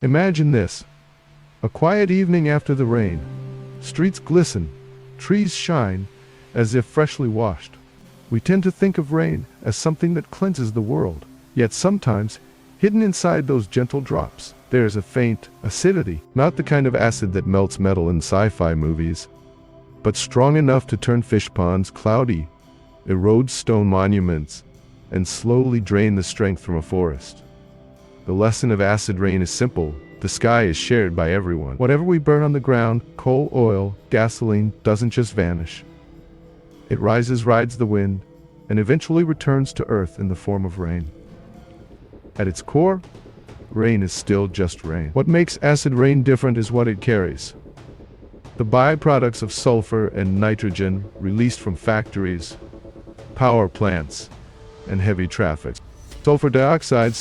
Imagine this. A quiet evening after the rain. Streets glisten, trees shine, as if freshly washed. We tend to think of rain as something that cleanses the world. Yet sometimes, hidden inside those gentle drops, there is a faint acidity. Not the kind of acid that melts metal in sci-fi movies, but strong enough to turn fish ponds cloudy, erode stone monuments, and slowly drain the strength from a forest. The lesson of acid rain is simple. The sky is shared by everyone. Whatever we burn on the ground, coal, oil, gasoline, doesn't just vanish. It rises, rides the wind, and eventually returns to earth in the form of rain. At its core, rain is still just rain. What makes acid rain different is what it carries. The byproducts of sulfur and nitrogen released from factories, power plants, and heavy traffic. Sulfur dioxide,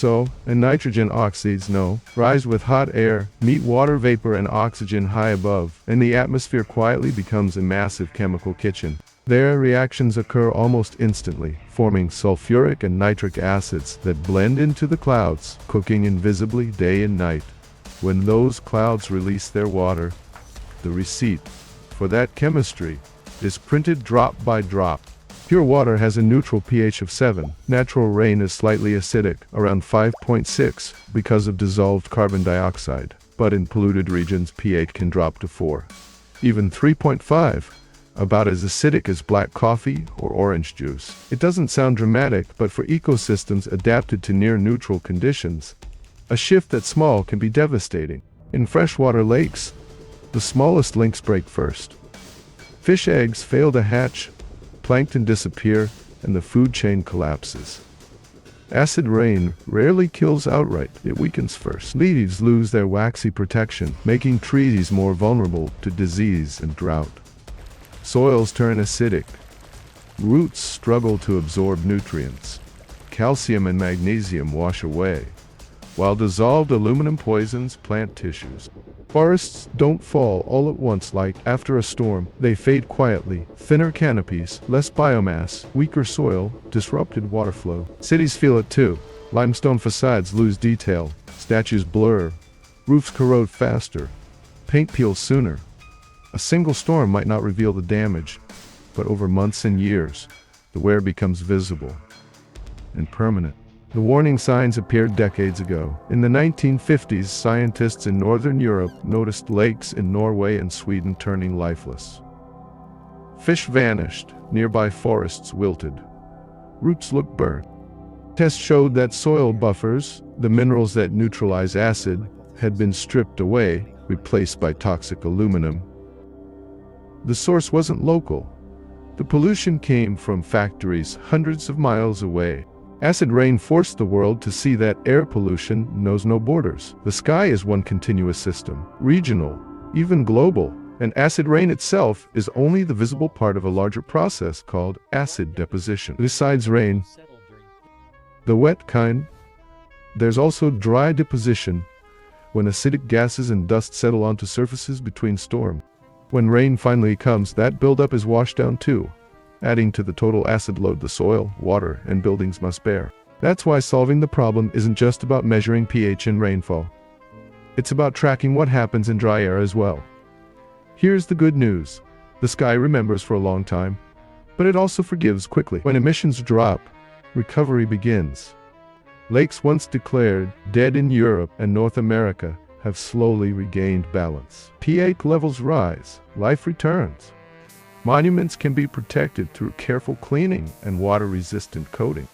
and nitrogen oxides, rise with hot air, meet water vapor and oxygen high above, and the atmosphere quietly becomes a massive chemical kitchen. Their reactions occur almost instantly, forming sulfuric and nitric acids that blend into the clouds, cooking invisibly day and night. When those clouds release their water, the receipt for that chemistry is printed drop by drop. Pure water has a neutral pH of 7. Natural rain is slightly acidic, around 5.6, because of dissolved carbon dioxide. But in polluted regions, pH can drop to 4. Even 3.5, about as acidic as black coffee or orange juice. It doesn't sound dramatic, but for ecosystems adapted to near-neutral conditions, a shift that small can be devastating. In freshwater lakes, the smallest links break first. Fish eggs fail to hatch, plankton disappear, and the food chain collapses. Acid rain rarely kills outright, it weakens first. Leaves lose their waxy protection, making trees more vulnerable to disease and drought. Soils turn acidic. Roots struggle to absorb nutrients. Calcium and magnesium wash away, while dissolved aluminum poisons plant tissues. Forests don't fall all at once like after a storm. They fade quietly. Thinner canopies, less biomass, weaker soil, disrupted water flow. Cities feel it too. Limestone facades lose detail. Statues blur. Roofs corrode faster. Paint peels sooner. A single storm might not reveal the damage, but over months and years, the wear becomes visible and permanent. The warning signs appeared decades ago. In the 1950s, scientists in Northern Europe noticed lakes in Norway and Sweden turning lifeless. Fish vanished, nearby forests wilted. Roots looked burnt. Tests showed that soil buffers, the minerals that neutralize acid, had been stripped away, replaced by toxic aluminum. The source wasn't local. The pollution came from factories hundreds of miles away. Acid rain forced the world to see that air pollution knows no borders. The sky is one continuous system, regional, even global, and acid rain itself is only the visible part of a larger process called acid deposition. Besides rain, the wet kind, there's also dry deposition, when acidic gases and dust settle onto surfaces between storms. When rain finally comes, that buildup is washed down too, adding to the total acid load the soil, water, and buildings must bear. That's why solving the problem isn't just about measuring pH in rainfall. It's about tracking what happens in dry air as well. Here's the good news. The sky remembers for a long time, but it also forgives quickly. When emissions drop, recovery begins. Lakes once declared dead in Europe and North America have slowly regained balance. pH levels rise, life returns. Monuments can be protected through careful cleaning and water-resistant coating.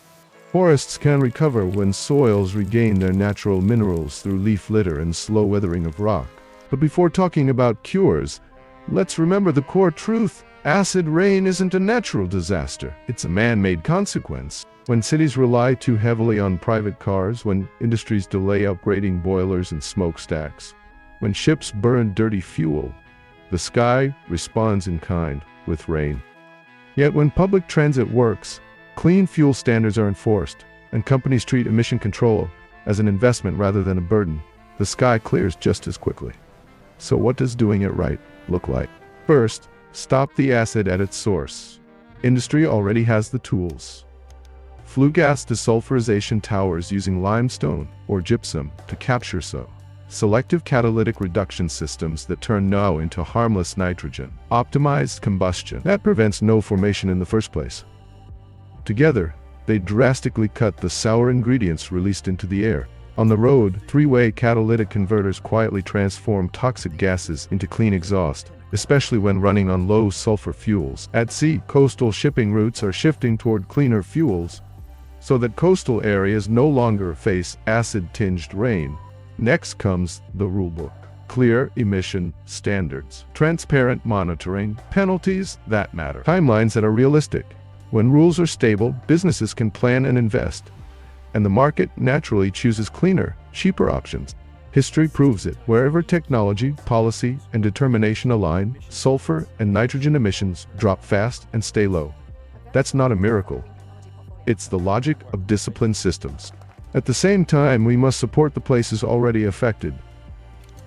Forests can recover when soils regain their natural minerals through leaf litter and slow weathering of rock. But before talking about cures, let's remember the core truth. Acid rain isn't a natural disaster. It's a man-made consequence. When cities rely too heavily on private cars, when industries delay upgrading boilers and smokestacks, when ships burn dirty fuel, the sky responds in kind with rain. Yet when public transit works, clean fuel standards are enforced, and companies treat emission control as an investment rather than a burden, the sky clears just as quickly. So what does doing it right look like? First, stop the acid at its source. Industry already has the tools. Flue gas desulfurization towers using limestone or gypsum to capture so. selective catalytic reduction systems that turn NO into harmless nitrogen, optimized combustion that prevents NO formation in the first place. Together, they drastically cut the sour ingredients released into the air. On the road, three-way catalytic converters quietly transform toxic gases into clean exhaust, especially when running on low-sulfur fuels. At sea, coastal shipping routes are shifting toward cleaner fuels, so that coastal areas no longer face acid-tinged rain. Next comes the rulebook. Clear emission standards, transparent monitoring, penalties that matter, timelines that are realistic. When rules are stable, businesses can plan and invest, and the market naturally chooses cleaner, cheaper options. History proves it. Wherever technology, policy, and determination align, sulfur and nitrogen emissions drop fast and stay low. That's not a miracle. It's the logic of disciplined systems. At the same time, we must support the places already affected.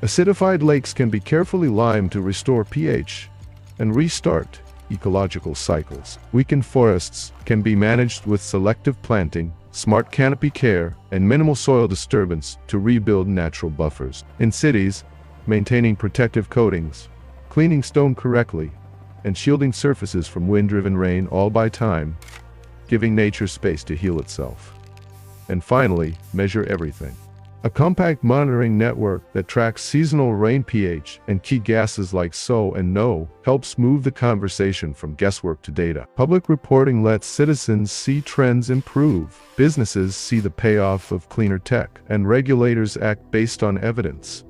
Acidified lakes can be carefully limed to restore pH and restart ecological cycles. Weakened forests can be managed with selective planting, smart canopy care, and minimal soil disturbance to rebuild natural buffers. In cities, maintaining protective coatings, cleaning stone correctly, and shielding surfaces from wind-driven rain all by time, giving nature space to heal itself. And finally, measure everything. A compact monitoring network that tracks seasonal rain pH and key gases like SO and NO helps move the conversation from guesswork to data. Public reporting lets citizens see trends improve, businesses see the payoff of cleaner tech, and regulators act based on evidence.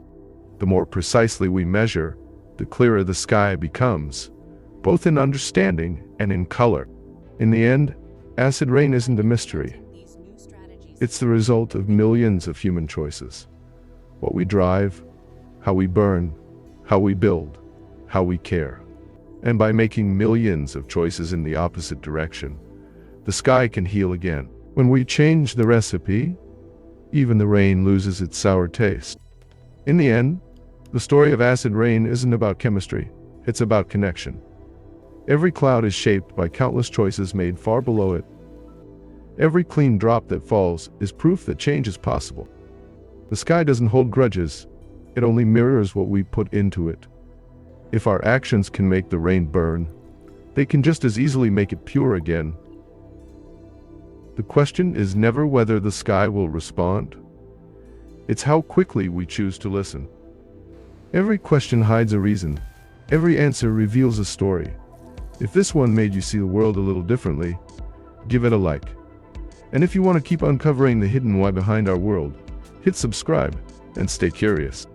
The more precisely we measure, the clearer the sky becomes, both in understanding and in color. In the end, acid rain isn't a mystery. It's the result of millions of human choices. What we drive, how we burn, how we build, how we care. And by making millions of choices in the opposite direction, the sky can heal again. When we change the recipe, even the rain loses its sour taste. In the end, the story of acid rain isn't about chemistry, it's about connection. Every cloud is shaped by countless choices made far below it. Every clean drop that falls is proof that change is possible. The sky doesn't hold grudges, it only mirrors what we put into it. If our actions can make the rain burn, they can just as easily make it pure again. The question is never whether the sky will respond. It's how quickly we choose to listen. Every question hides a reason. Every answer reveals a story. If this one made you see the world a little differently, give it a like. And if you want to keep uncovering the hidden why behind our world, hit subscribe and stay curious.